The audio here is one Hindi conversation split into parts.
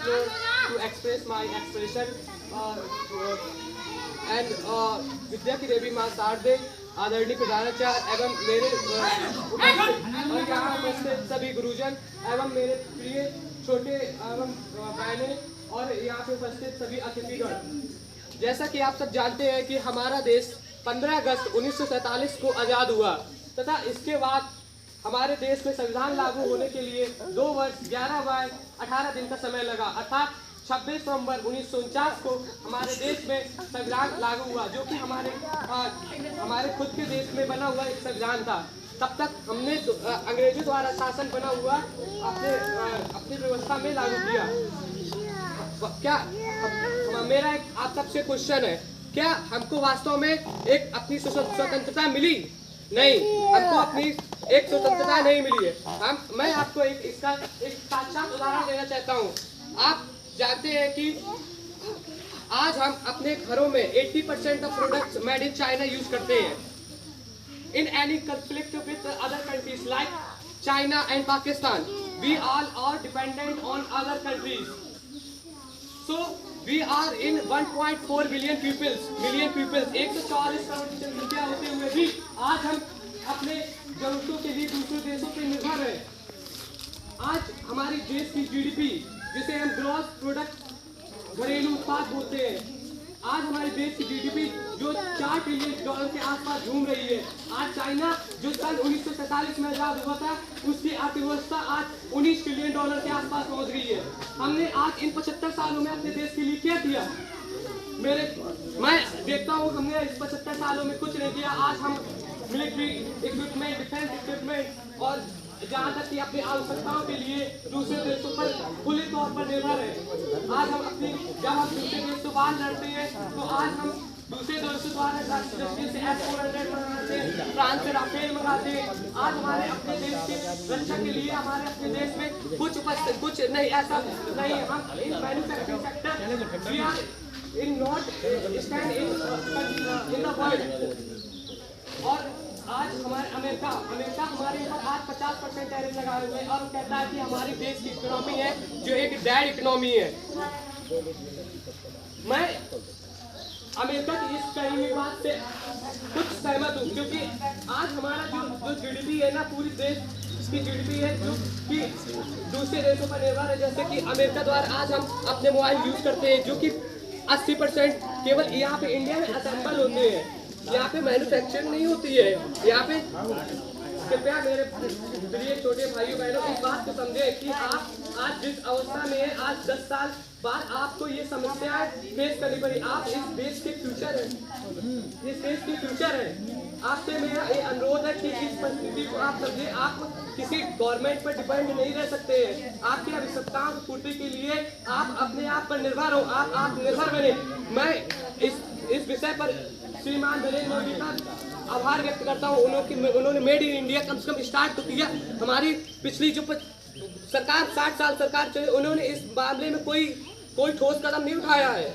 floor to express my expression and विद्या की देवी माँ शारदे आदरणीय प्रधानाचार्य एवं मेरे और यहाँ उपस्थित सभी गुरुजन एवं मेरे प्रिय छोटे एवं बहनें और यहाँ पे उपस्थित सभी अतिथिगण। जैसा कि आप सब जानते हैं कि हमारा देश 15 अगस्त 1947 को आज़ाद हुआ तथा इसके बाद हमारे देश में संविधान लागू होने के लिए 2 वर्ष 11 बाय 18 दिन का समय लगा, अर्थात 26 नवंबर 1949 को हमारे देश में संविधान लागू हुआ, जो कि हमारे खुद के देश में बना हुआ एक संविधान था। तब तक हमने अंग्रेजों द्वारा शासन बना हुआ अपनी व्यवस्था में लागू किया। क्या मेरा एक आप सबसे क्वेश्चन है, क्या हमको वास्तव में एक अपनी स्वतंत्रता मिली? नहीं, हमको अपनी एक स्वतंत्रता नहीं मिली है। मैं आपको इसका एक साक्षात उदाहरण देना चाहता हूँ। आप जानते हैं कि आज हम अपने घरों में 80% of products made in China use करते हैं। In any conflict with other countries like China and Pakistan, we all are dependent on other countries. So we are in 1.4 billion pupils, 140 crore जनसंख्या होते हुए भी आज हम अपने जरूरतों के लिए दूसरे देशों पर निर्भर हैं। आज हमारी देश की जीडीपी, जिसे हम ग्रॉस प्रोडक्ट घरेलू उत्पाद बोलते हैं, आज हमारे देश की जीडीपी जो $4 ट्रिलियन के आसपास घूम रही है। आज चाइना जो सन 1947 में आजाद हुआ था, उसकी अर्थव्यवस्था आज $19 ट्रिलियन के आसपास पहुंच गई है। हमने आज इन 75 सालों में अपने देश के लिए क्या किया? मैं देखता हूँ हमने इस 75 सालों में कुछ नहीं किया। आज हम मिलिट्री इक्विपमेंट, डिफेंस इक्विपमेंट और जहाँ तक कि अपनी आवश्यकताओं के लिए दूसरे देशों पर खुले तौर पर निर्भर है। आज हम जब हम दूसरे देश से बाहर लड़ते हैं तो आज हम दूसरे देशों द्वारा से S-400 मंगाते हैं, फ्रांस से राफेल मंगाते हैं। आज हमारे अपने देश के रक्षा के लिए हमारे अपने देश में कुछ नहीं, ऐसा नहीं। हम in manufacturing sector we are in not stand in the world. और आज हमारे अमेरिका हमारे ऊपर आज 50% टैरिफ लगाए हुए हैं और कहता है कि हमारी देश की इकोनॉमी है जो एक डेड इकोनॉमी है। मैं अमेरिका की इस कही हुई बात से कुछ सहमत हूँ, क्योंकि आज हमारा जो जीडीपी है ना, पूरी देश की जीडीपी है जो कि दूसरे देशों पर निर्भर है। जैसे कि अमेरिका द्वारा आज हम अपने मोबाइल यूज करते हैं, जो कि 80% केवल यहाँ पे इंडिया में असेंबल होते हैं, यहाँ पे मैन्युफैक्चरिंग नहीं होती है। यहाँ पे कृपया मेरे प्रिय छोटे भाइयों बहनों इस बात को समझे कि आप आज जिस अवस्था में है, आज 10 साल बाद आपको ये समस्याएं फेस करनी पड़ी। आप इस देश के फ्यूचर हैं, इस देश के फ्यूचर हैं। आपसे मेरा ये अनुरोध है कि इस परिस्थिति को आप समझे। आप किसी गवर्नमेंट पर डिपेंड नहीं रह सकते हैं। आपकी आवश्यकताओं की पूर्ति के लिए आप अपने आप पर निर्भर हो, आप आत्मनिर्भर बने। मैं इस विषय पर श्रीमान नरेंद्र मोदी का आभार व्यक्त करता हूँ। उन्होंने मेड इन इंडिया कम से कम स्टार्ट तो किया। हमारी पिछली जो सरकार 60 साल सरकार चली, उन्होंने इस मामले में कोई ठोस कदम नहीं उठाया है।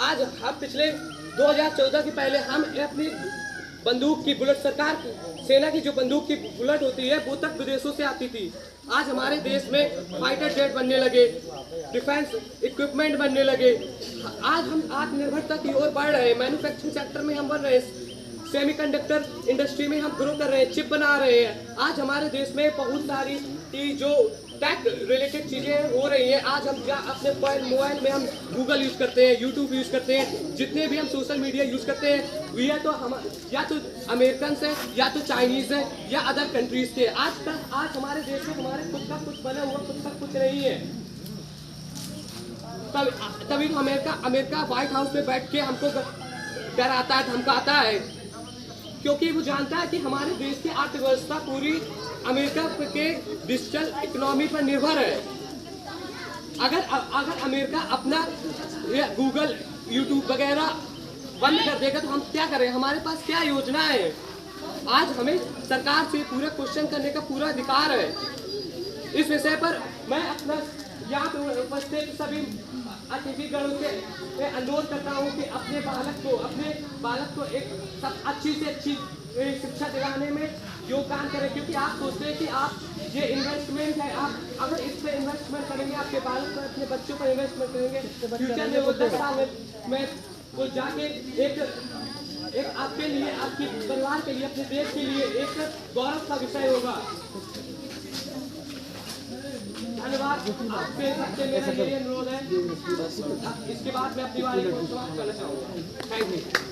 आज हम पिछले 2014 के पहले हम अपनी बंदूक की बुलेट, सरकार सेना की जो बंदूक की बुलेट होती है वो तक विदेशों से आती थी। आज हमारे देश में फाइटर जेट बनने लगे, डिफेंस इक्विपमेंट बनने लगे। आज हम आत्मनिर्भरता की ओर बढ़ रहे हैं। मैन्युफैक्चरिंग सेक्टर में हम बढ़ रहे हैं, सेमीकंडक्टर इंडस्ट्री में हम ग्रो कर रहे हैं, चिप बना रहे हैं। आज हमारे देश में बहुत सारी जो टेक रिलेटेड चीज़ें हो रही हैं। आज हम अपने मोबाइल में हम गूगल यूज़ करते हैं, यूट्यूब यूज़ करते हैं, जितने भी हम सोशल मीडिया यूज़ करते हैं ये तो हम या तो अमेरिकन से या तो चाइनीज़ है या अदर कंट्रीज़ के। आज हमारे देश में हमारे खुद का कुछ बना हुआ, खुद का कुछ नहीं है। तभी तो अमेरिका व्हाइट हाउस में बैठ के हमको डराता है, धमकाता है, क्योंकि वो जानता है कि हमारे देश की अर्थव्यवस्था पूरी अमेरिका के डिजिटल इकोनॉमी पर निर्भर है। अगर अमेरिका अपना गूगल, यूट्यूब वगैरह बंद कर देगा तो हम क्या करें? हमारे पास क्या योजना है? आज हमें सरकार से पूरा क्वेश्चन करने का पूरा अधिकार है। इस विषय पर मैं अपना यहाँ पर उपस्थित सभी अतिथिगणों से अनुरोध करता हूँ कि अपने बालक को एक सब अच्छी से अच्छी शिक्षा दिलाने में योगदान करें, क्योंकि आप सोचते हैं कि आप ये इन्वेस्टमेंट है। आप अगर इस पे इन्वेस्टमेंट करेंगे, आपके बालक पर, अपने बच्चों पर इन्वेस्टमेंट करेंगे, फ्यूचर में वो 10 साल में वो जाके एक आपके लिए, आपके परिवार के लिए, अपने देश के लिए एक गौरव का विषय होगा। धन्यवाद। आपके सबसे मेरा यही अनुरोध है। इसके बाद मैं अपनी वाणी को समाप्त करना चाहूँगा। Thank you.